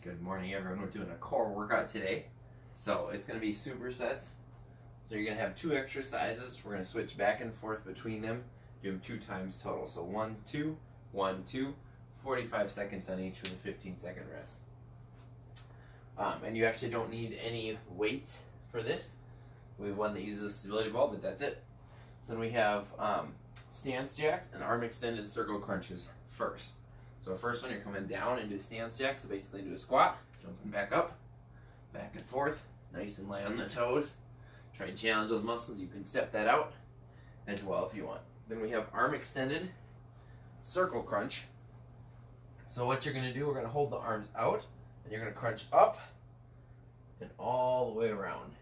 Good morning, everyone. We're doing a core workout today. So it's going to be supersets. So you're going to have two exercises. We're going to switch back and forth between them. Do them 2 times total. So 1, 2, 1, 2, 45 seconds on each with a 15-second rest. And you actually don't need any weight for this. We have one that uses a stability ball, but that's it. So then we have stance jacks and arm extended circle crunches first. So first one, you're coming down into a stance jack, so basically into a squat, jumping back up, back and forth, nice and light on the toes. Try and challenge those muscles. You can step that out as well if you want. Then we have arm extended circle crunch. So what you're going to do, we're going to hold the arms out, and you're going to crunch up and all the way around.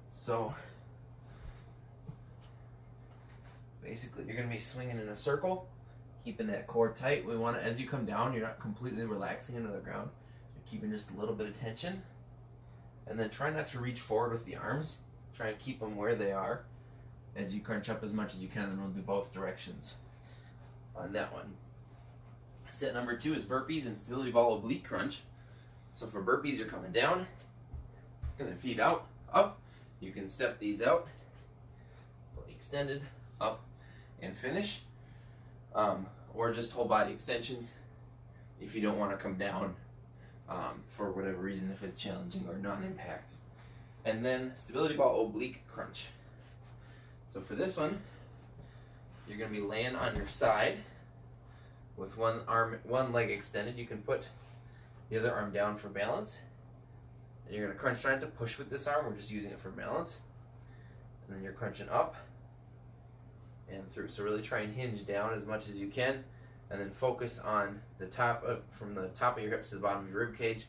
So basically, you're going to be swinging in a circle, keeping that core tight. We want to, as you come down, you're not completely relaxing into the ground. You're keeping just a little bit of tension. And then try not to reach forward with the arms. Try and keep them where they are as you crunch up as much as you can, and then we'll do both directions on that one. Set number 2 is burpees and stability ball oblique crunch. So for burpees, you're coming down, and then feet out, up. You can step these out, fully extended, up, and finish. Or just whole body extensions if you don't want to come down for whatever reason, if it's challenging or non-impact. And then stability ball oblique crunch. So for this one, you're going to be laying on your side with one leg extended. You can put the other arm down for balance. And you're going to crunch, trying to push with this arm. We're just using it for balance. And then you're crunching up and through. So really try and hinge down as much as you can, and then focus on the top from the top of your hips to the bottom of your rib cage.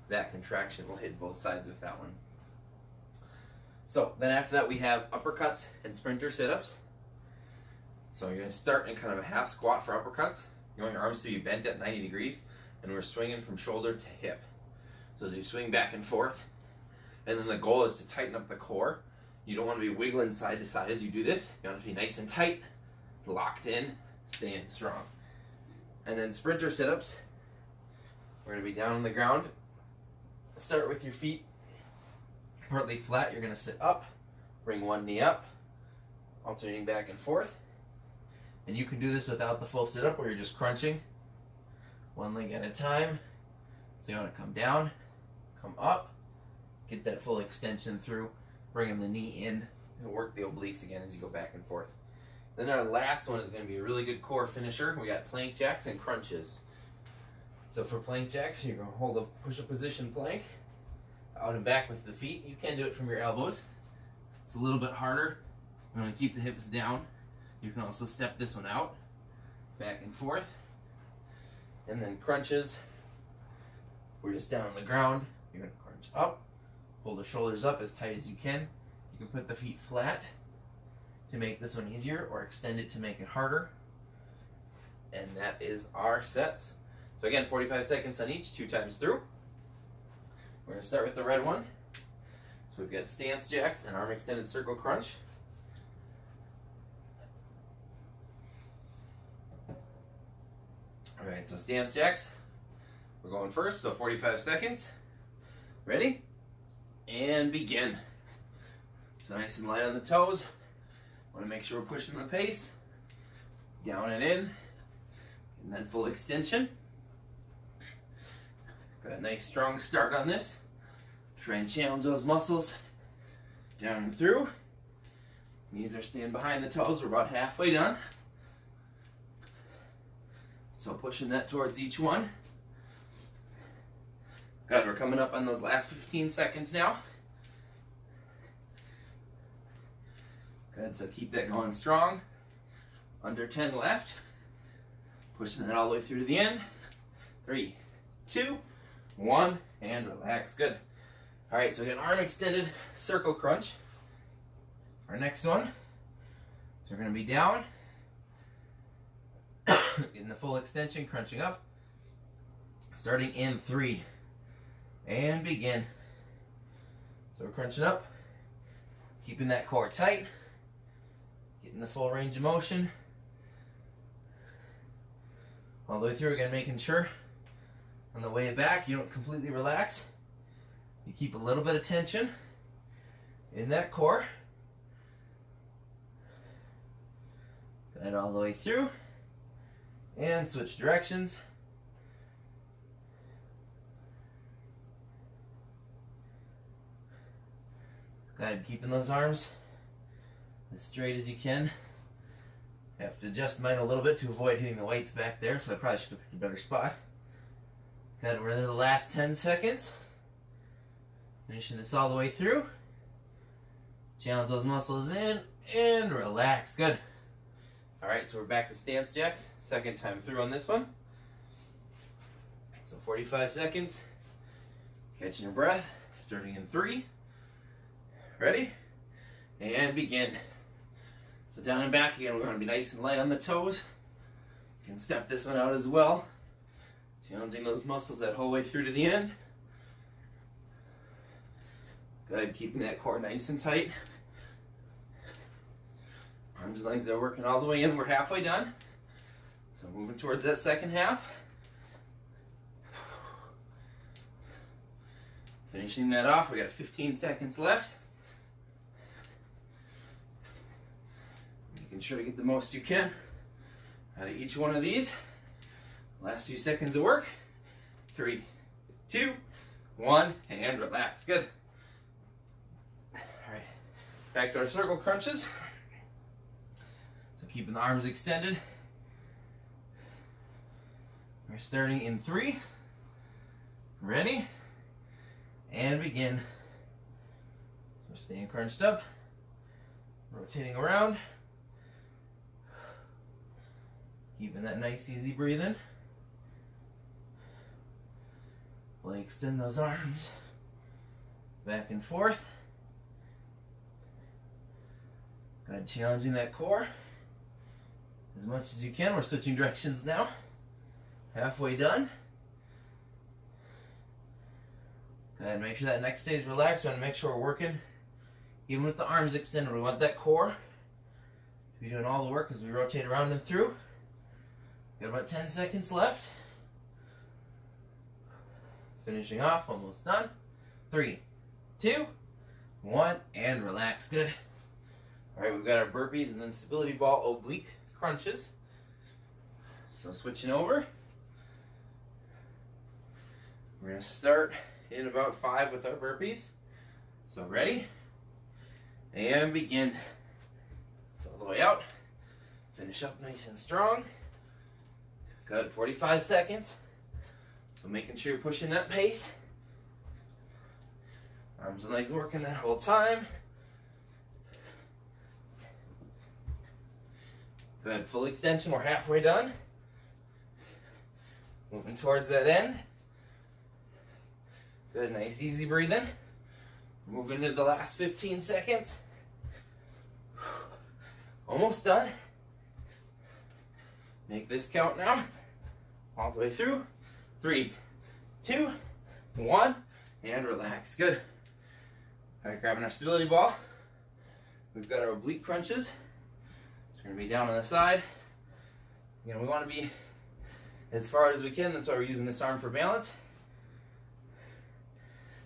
That contraction will hit both sides with that one. So then after that, we have uppercuts and sprinter sit-ups. So you're going to start in kind of a half squat for uppercuts. You want your arms to be bent at 90 degrees, and we're swinging from shoulder to hip. So as you swing back and forth, and then the goal is to tighten up the core. You don't want to be wiggling side to side as you do this. You want to be nice and tight, locked in, staying strong. And then sprinter sit-ups. We're going to be down on the ground. Start with your feet partly flat. You're going to sit up, bring one knee up, alternating back and forth. And you can do this without the full sit-up, where you're just crunching one leg at a time. So you want to come down, come up, get that full extension through, bringing the knee in, and work the obliques again as you go back and forth. Then our last one is going to be a really good core finisher. We got plank jacks and crunches. So for plank jacks, you're going to hold a push-up position plank, out and back with the feet. You can do it from your elbows. It's a little bit harder. You want to keep the hips down. You can also step this one out, back and forth. And then crunches, we're just down on the ground. You're going to crunch up, pull the shoulders up as tight as you can. You can put the feet flat to make this one easier, or extend it to make it harder. And that is our sets. So again, 45 seconds on each, 2 times through. We're going to start with the red one. So we've got stance jacks and arm extended circle crunch. All right, so stance jacks. We're going first, so 45 seconds. Ready? And begin. So nice and light on the toes. Want to make sure we're pushing the pace. Down and in. And then full extension. Got a nice strong start on this. Try and challenge those muscles. Down and through. Knees are staying behind the toes. We're about halfway done. So pushing that towards each one. Good, we're coming up on those last 15 seconds now. Good, so keep that going strong. Under 10 left. Pushing that all the way through to the end. 3, 2, 1, and relax. Good. All right, so we got arm extended circle crunch. Our next one. So we're going to be down. Getting the full extension, crunching up. Starting in 3. And begin. So we're crunching up, keeping that core tight, getting the full range of motion. All the way through again, making sure On the way back, you don't completely relax. You keep a little bit of tension in that core. Guide all the way through. And switch directions. Guide keeping those arms as straight as you can. I have to adjust mine a little bit to avoid hitting the weights back there, so I probably should have picked a better spot. Good, we're in the last 10 seconds. Finishing this all the way through. Challenge those muscles in and relax. Good. Alright, so we're back to stance jacks. Second time through on this one. So 45 seconds. Catching your breath. Starting in 3. Ready? And begin. So down and back again, we're going to be nice and light on the toes. You can step this one out as well. Challenging those muscles that whole way through to the end. Good, keeping that core nice and tight. Arms and legs are working all the way in. We're halfway done. So moving towards that second half. Finishing that off, we got 15 seconds left. Making sure to get the most you can out of each one of these. Last few seconds of work. 3, 2, 1, and relax. Good. Alright, back to our circle crunches. So keeping the arms extended. We're starting in 3. Ready? And begin. So we're staying crunched up. Rotating around. Keeping that nice easy breathing. Fully extend those arms. Back and forth. Good, challenging that core as much as you can. We're switching directions now. Halfway done. Go ahead and make sure that neck stays relaxed. We want to make sure we're working even with the arms extended. We want that core to be doing all the work as we rotate around and through. Got about 10 seconds left. Finishing off, almost done. 3, 2, 1, and relax. Good. Alright, we've got our burpees and then stability ball oblique crunches. So switching over. We're going to start in about 5 with our burpees. So ready? And begin. So all the way out. Finish up nice and strong. Good, 45 seconds. So making sure you're pushing that pace. Arms and legs working that whole time. Good, full extension, we're halfway done. Moving towards that end. Good, nice easy breathing. Moving into the last 15 seconds. Almost done. Make this count now. All the way through. 3, 2, 1, and relax. Good. Alright, grabbing our stability ball. We've got our oblique crunches. It's going to be down on the side. Again, we want to be as far as we can. That's why we're using this arm for balance.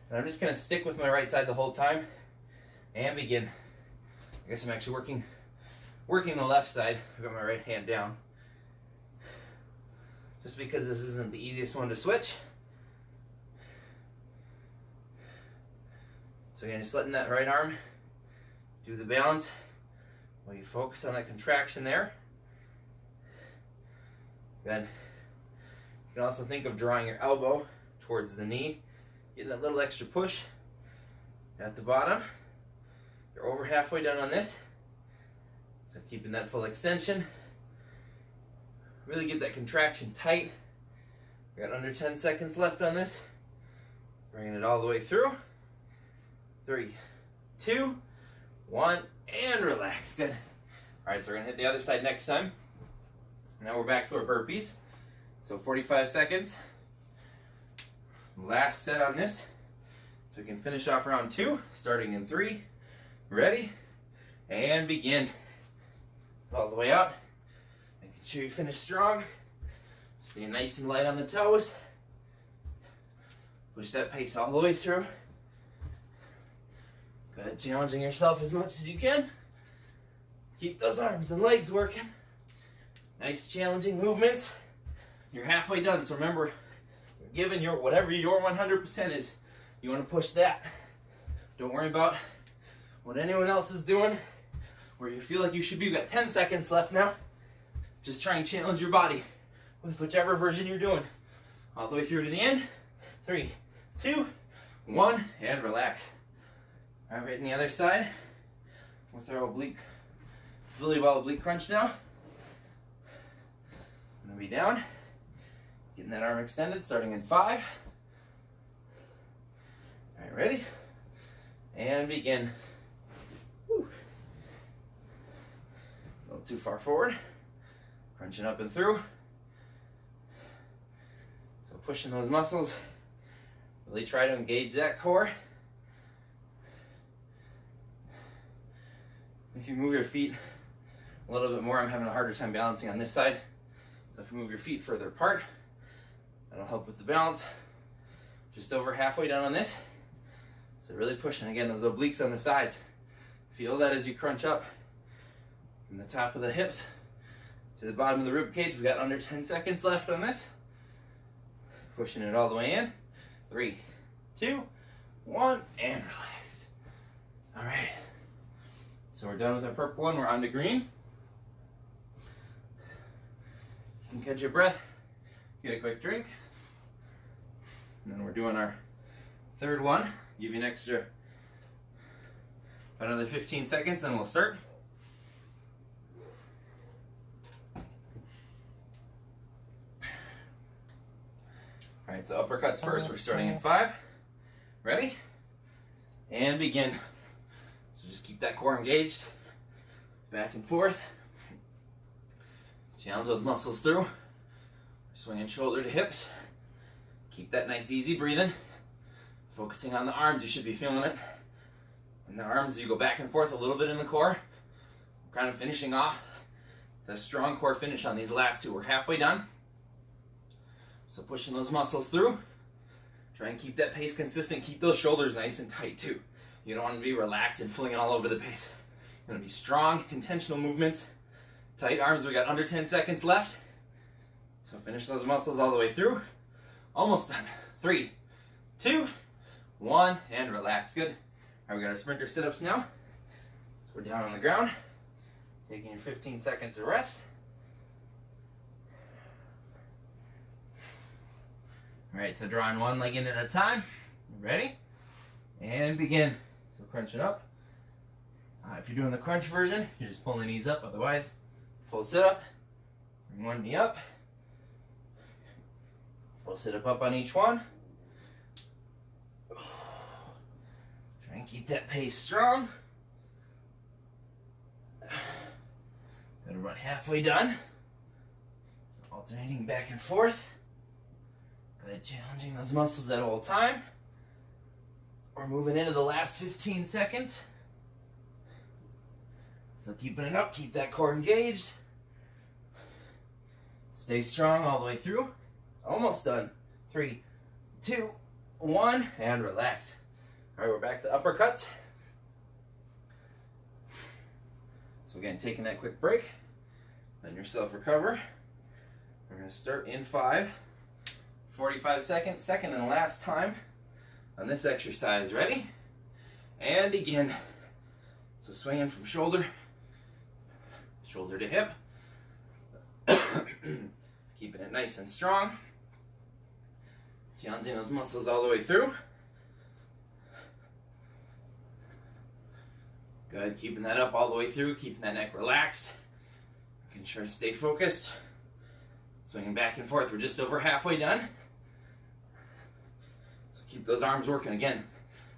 And I'm just going to stick with my right side the whole time. And begin. I guess I'm actually working the left side. I've got my right hand down. Just because this isn't the easiest one to switch. So again, just letting that right arm do the balance while you focus on that contraction there. Then you can also think of drawing your elbow towards the knee, getting that little extra push at the bottom. You're over halfway done on this. So keeping that full extension. Really get that contraction tight. We got under 10 seconds left on this. Bringing it all the way through. 3, 2, 1, and relax. Good. Alright, so we're going to hit the other side next time. Now we're back to our burpees. So 45 seconds. Last set on this. So we can finish off round 2, starting in 3. Ready? And begin. All the way out. Making sure you finish strong. Stay nice and light on the toes. Push that pace all the way through. Good, challenging yourself as much as you can. Keep those arms and legs working. Nice challenging movements. You're halfway done, so remember, you're giving your whatever your 100% is. You want to push that. Don't worry about what anyone else is doing, where you feel like you should be. You've got 10 seconds left now. Just try and challenge your body with whichever version you're doing. All the way through to the end. 3, 2, 1, and relax. All right, on the other side, with our oblique, stability ball oblique crunch now. I'm gonna be down, getting that arm extended, starting in 5. All right, ready? And begin. Woo. A little too far forward. Crunching up and through. So pushing those muscles. Really try to engage that core. If you move your feet a little bit more, I'm having a harder time balancing on this side. So if you move your feet further apart, that'll help with the balance. Just over halfway done on this. So really pushing, again, those obliques on the sides. Feel that as you crunch up from the top of the hips to the bottom of the rib cage. We got under 10 seconds left on this. Pushing it all the way in. 3, 2, 1, and relax. All right. So we're done with our purple one. We're on to green. You can catch your breath, get a quick drink. And then we're doing our third one. Give you an extra, about another 15 seconds, then we'll start. All right, so uppercuts first. We're starting in 5. Ready? And begin. So just keep that core engaged. Back and forth. Challenge those muscles through. Swinging shoulder to hips. Keep that nice easy breathing. Focusing on the arms, you should be feeling it. And the arms, you go back and forth a little bit in the core. Kind of finishing off the strong core finish on these last 2. We're halfway done. So pushing those muscles through. Try and keep that pace consistent. Keep those shoulders nice and tight too. You don't want to be relaxed and flinging all over the pace. You want to be strong, intentional movements. Tight arms, we got under 10 seconds left. So finish those muscles all the way through. Almost done. 3, 2, 1, and relax. Good. All right, we got our sprinter sit-ups now. So we're down on the ground. Taking your 15 seconds of rest. All right, so drawing one leg in at a time. Ready? And begin. So crunching up. If you're doing the crunch version, you're just pulling the knees up. Otherwise, full sit-up. Bring one knee up. Full sit-up up on each one. Try and keep that pace strong. Gotta run halfway done. So alternating back and forth. Good, challenging those muscles at all time. We're moving into the last 15 seconds. So keeping it up, keep that core engaged. Stay strong all the way through. Almost done. 3, 2, 1, and relax. All right, we're back to uppercuts. So again, taking that quick break. Let yourself recover. We're going to start in 5. 45 seconds, second and last time on this exercise. Ready? And begin. So swinging from shoulder to hip. Keeping it nice and strong. Challenging those muscles all the way through. Good, keeping that up all the way through, keeping that neck relaxed. Making sure to stay focused. Swinging back and forth, we're just over halfway done. So keep those arms working, again,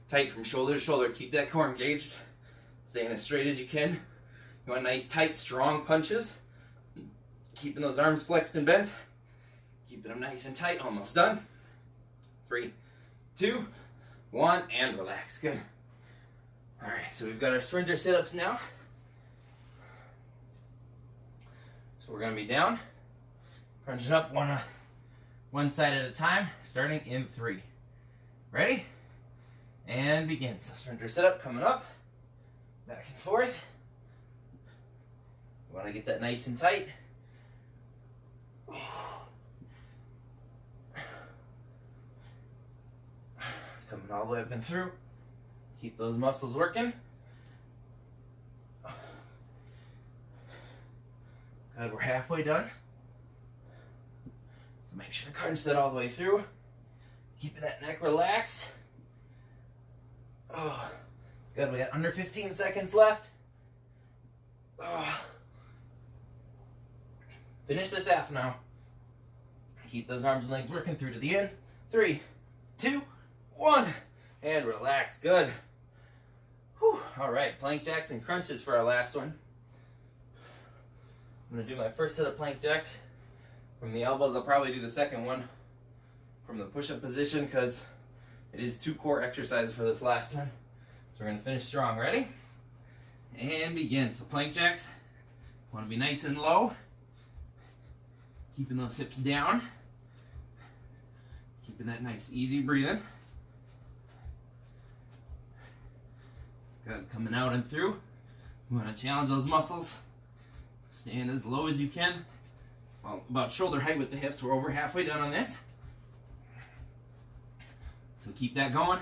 tight from shoulder to shoulder. Keep that core engaged, staying as straight as you can. You want nice, tight, strong punches. Keeping those arms flexed and bent. Keeping them nice and tight, almost done. 3, 2, 1, and relax, good. All right, so we've got our sprinter sit-ups now. So we're gonna be down, crunching up one side at a time, starting in 3. Ready? And begin. So sprinter sit-up coming up, back and forth. You want to get that nice and tight. Coming all the way up and through. Keep those muscles working. Good, we're halfway done. So make sure to crunch that all the way through. Keeping that neck relaxed. Oh, good, we got under 15 seconds left. Oh. Finish this half now. Keep those arms and legs working through to the end. 3, 2, 1, and relax. Good. Whew. All right, plank jacks and crunches for our last one. I'm going to do my first set of plank jacks from the elbows. I'll probably do the second one from the push-up position because it is 2 core exercises for this last one. So we're going to finish strong. Ready? And begin. So plank jacks, want to be nice and low. Keeping those hips down. Keeping that nice, easy breathing. Good, coming out and through. You want to challenge those muscles. Stand as low as you can. Well, about shoulder height with the hips. We're over halfway done on this. So keep that going.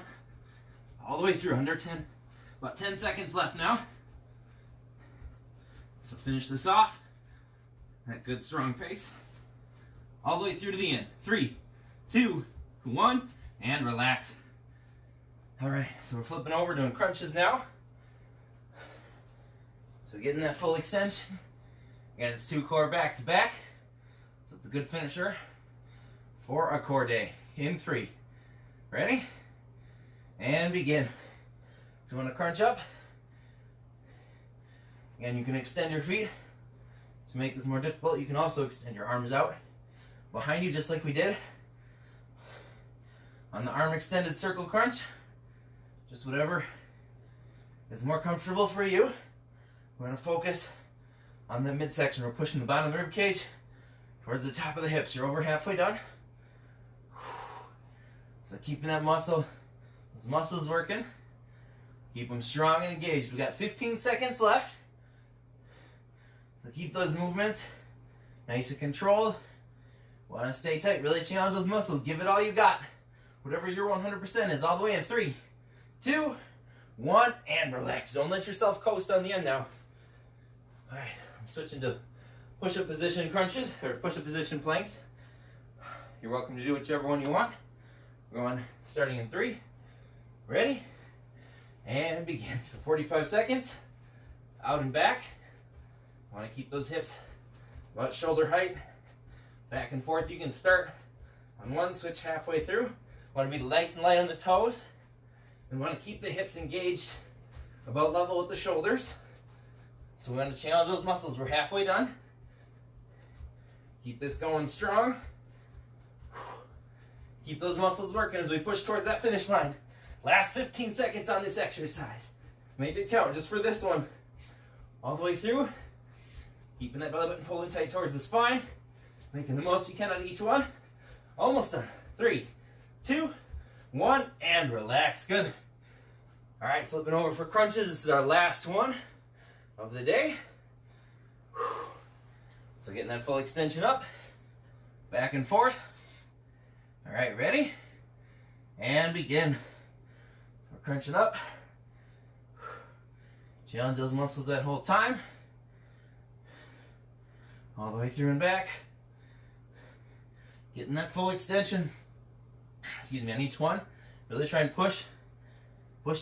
All the way through, under 10. About 10 seconds left now. So finish this off. That good strong pace. All the way through to the end. 3, 2, 1, and relax. All right, so we're flipping over, doing crunches now. So getting that full extension. Again, it's 2 core back to back. So it's a good finisher for a core day. In 3. Ready? And begin. So you want to crunch up. Again, you can extend your feet. To make this more difficult, you can also extend your arms out behind you, just like we did on the arm extended circle crunch. Just whatever is more comfortable for you. We're going to focus on the midsection. We're pushing the bottom of the rib cage towards the top of the hips. You're over halfway done. So keeping that muscle, those muscles working. Keep them strong and engaged. We got 15 seconds left. So keep those movements nice and controlled. Want to stay tight. Really challenge those muscles. Give it all you got. Whatever your 100% is. All the way in 3, 2, 1, and relax. Don't let yourself coast on the end now. All right, I'm switching to push-up position crunches, or push-up position planks. You're welcome to do whichever one you want. We're going starting in 3. Ready? And begin. So 45 seconds. Out and back. Want to keep those hips about shoulder height. Back and forth. You can start on one, switch halfway through. Want to be nice and light on the toes. And want to keep the hips engaged about level with the shoulders. So we want to challenge those muscles. We're halfway done. Keep this going strong. Keep those muscles working as we push towards that finish line. Last 15 seconds on this exercise. Make it count just for this one. All the way through. Keeping that belly button pulling tight towards the spine. Making the most you can out of each one. Almost done. 3, 2, 1, and relax. Good. All right, flipping over for crunches. This is our last one of the day. So getting that full extension up. Back and forth. All right, ready? And begin. We're crunching up. Challenge those muscles that whole time. All the way through and back. Getting that full extension. Excuse me, on each one. Really try and push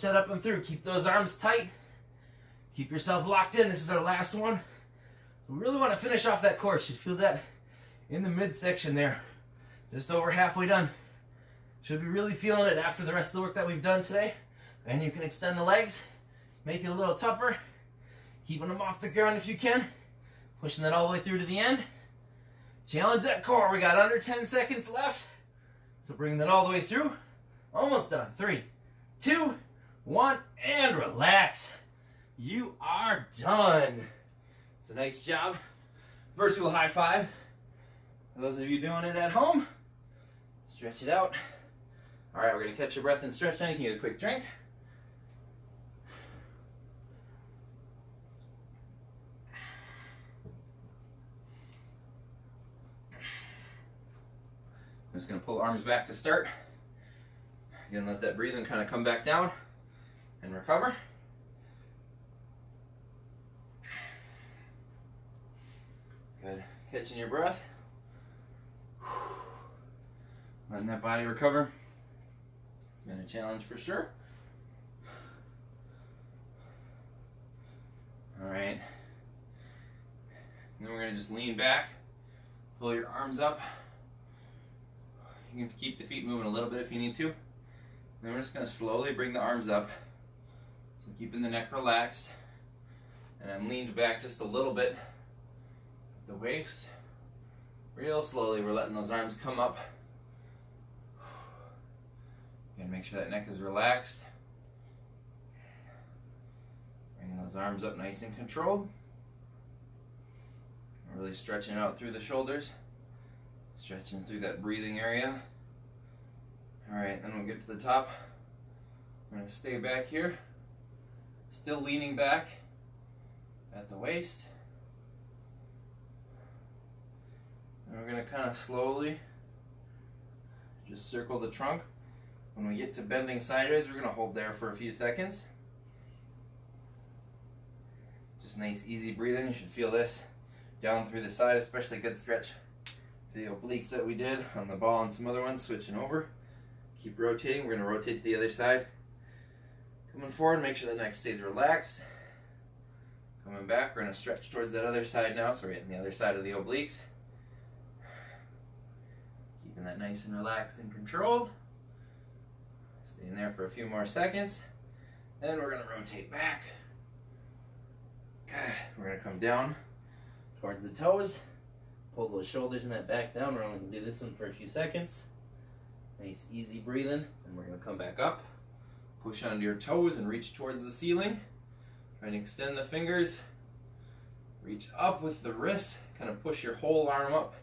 that up and through. Keep those arms tight. Keep yourself locked in. This is our last one. We really want to finish off that core. Should feel that in the midsection there. Just over halfway done. Should be really feeling it after the rest of the work that we've done today. And you can extend the legs. Make it a little tougher. Keeping them off the ground if you can. Pushing that all the way through to the end. Challenge that core. We got under 10 seconds left. So bring that all the way through. Almost done. 3, 2, 1, and relax. You are done. So nice job. Virtual high five. For those of you doing it at home, stretch it out. All right, we're gonna catch your breath and stretch now. You can get a quick drink. I'm just gonna pull the arms back to start. Again, let that breathing kind of come back down and recover. Good. Catching your breath. Letting that body recover. It's been a challenge for sure. All right. Then we're going to just lean back, pull your arms up. You can keep the feet moving a little bit if you need to. Then we're just going to slowly bring the arms up. So keeping the neck relaxed. And I'm leaned back just a little bit. The waist. Real slowly, we're letting those arms come up. Again, make sure that neck is relaxed. Bringing those arms up nice and controlled. Really stretching out through the shoulders. Stretching through that breathing area. Alright, then we'll get to the top. We're going to stay back here. Still leaning back at the waist. And we're going to kind of slowly just circle the trunk. When we get to bending sideways, we're going to hold there for a few seconds. Just nice, easy breathing. You should feel this down through the side, especially a good stretch for the obliques that we did on the ball and some other ones. Switching over. Keep rotating. We're going to rotate to the other side. Coming forward, make sure the neck stays relaxed. Coming back, we're going to stretch towards that other side now, so we're hitting the other side of the obliques. Keeping that nice and relaxed and controlled. Staying there for a few more seconds. Then we're going to rotate back. Good. We're going to come down towards the toes. Pull those shoulders and that back down. We're only going to do this one for a few seconds. Nice, easy breathing. And we're going to come back up. Push onto your toes and reach towards the ceiling. Try and extend the fingers. Reach up with the wrists. Kind of push your whole arm up.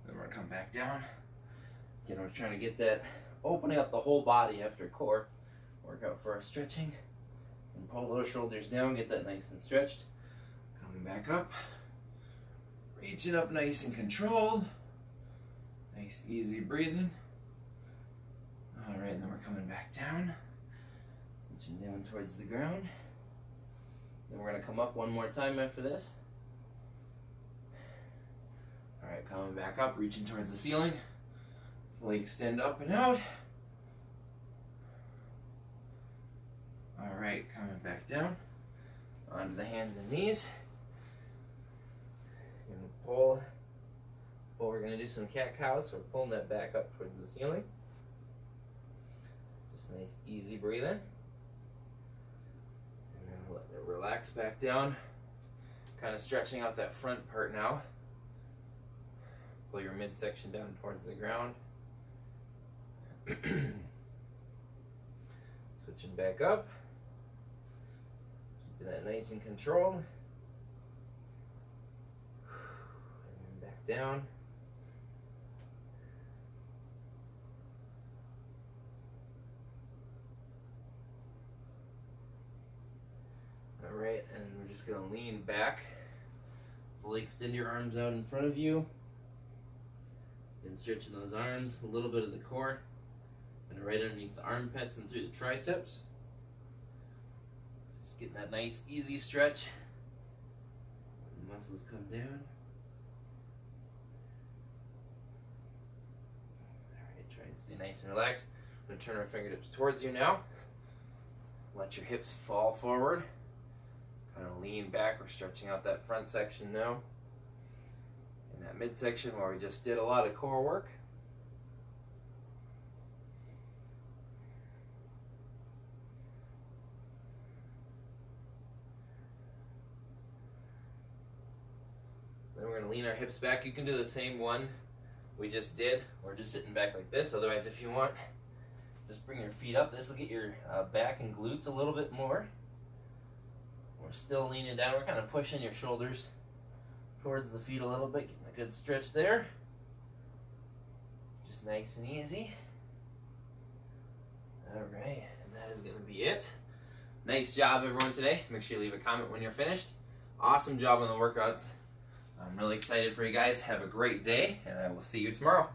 Then we're going to come back down. Again, we're trying to get that opening up the whole body after core workout for our stretching. And pull those shoulders down, get that nice and stretched. Coming back up. Reaching up nice and controlled. Nice, easy breathing. Alright, then we're coming back down. Reaching down towards the ground. Then we're going to come up one more time after this. Alright, coming back up, reaching towards the ceiling. Fully extend up and out. Alright, coming back down. Onto the hands and knees. We're going to pull. We're going to do some cat-cows, so we're pulling that back up towards the ceiling. Just nice, easy breathing. And then let it relax back down. Kind of stretching out that front part now. Pull your midsection down towards the ground. Switching back up. Keeping that nice and controlled. And then back down. Alright, and we're just going to lean back. Fully extend your arms out in front of you. And stretching those arms, a little bit of the core. And right underneath the armpits and through the triceps. Just getting that nice, easy stretch. The muscles come down. Alright, try and stay nice and relaxed. I'm going to turn our fingertips towards you now. Let your hips fall forward. Kind of lean back. We're stretching out that front section now. In that midsection where we just did a lot of core work. Then we're going to lean our hips back. You can do the same one we just did. We're just sitting back like this. Otherwise, if you want, just bring your feet up. This will get your back and glutes a little bit more. We're still leaning down. We're kind of pushing your shoulders towards the feet a little bit. Getting a good stretch there. Just nice and easy. All right, and that is going to be it. Nice job, everyone, today. Make sure you leave a comment when you're finished. Awesome job on the workouts. I'm really excited for you guys. Have a great day, and I will see you tomorrow.